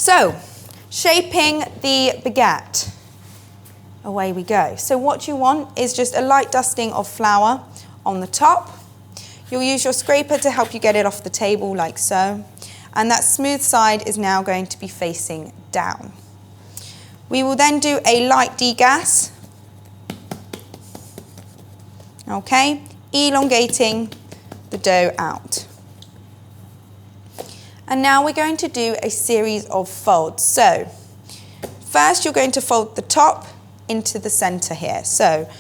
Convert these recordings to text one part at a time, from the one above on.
So, shaping the baguette. Away we go. So what you want is just a light dusting of flour on the top. You'll use your scraper to help you get it off the table like so. And that smooth side is now going to be facing down. We will then do a light degas. Okay, elongating the dough out. And now we're going to do a series of folds. So, first you're going to fold the top into the center here. So,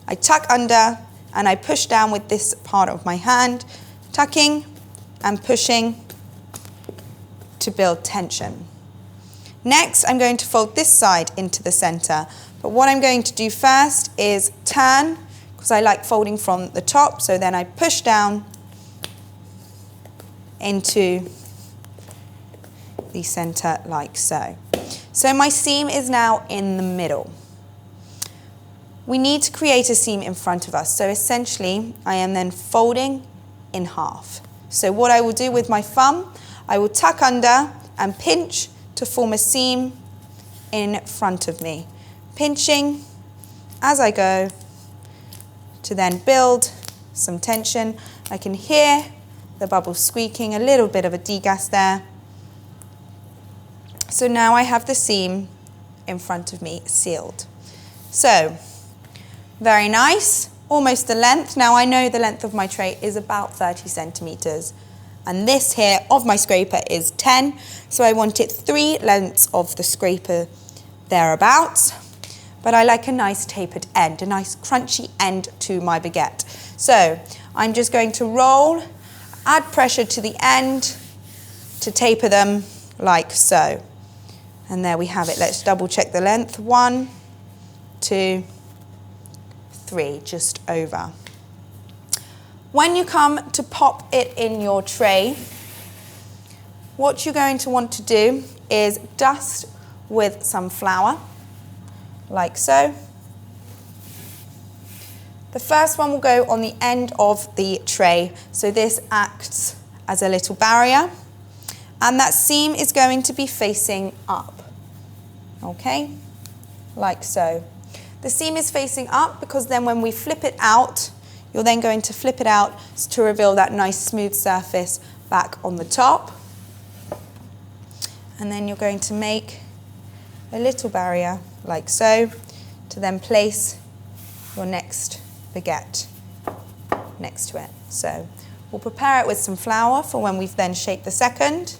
I tuck under and I push down with this part of my hand, tucking and pushing to build tension. Next, I'm going to fold this side into the center. But what I'm going to do first is turn, because I like folding from the top, so then I push down into the center like so. So my seam is now in the middle. We need to create a seam in front of us. So essentially, I am then folding in half. So what I will do with my thumb, I will tuck under and pinch to form a seam in front of me. Pinching as I go to then build some tension. I can hear the bubbles squeaking, a little bit of a degas there. So now I have the seam in front of me sealed. So, very nice, almost the length. Now I know the length of my tray is about 30 centimeters. And this here of my scraper is 10. So I want it 3 lengths of the scraper thereabouts. But I like a nice tapered end, a nice crunchy end to my baguette. So I'm just going to roll, add pressure to the end to taper them like so. And there we have it. Let's double check the length. 1, 2, 3, just over. When you come to pop it in your tray, what you're going to want to do is dust with some flour, like so. The first one will go on the end of the tray, so this acts as a little barrier. And that seam is going to be facing up, okay, like so. The seam is facing up because then when we flip it out, you're then going to flip it out to reveal that nice smooth surface back on the top. And then you're going to make a little barrier like so to then place your next baguette next to it. So we'll prepare it with some flour for when we've then shaped the second.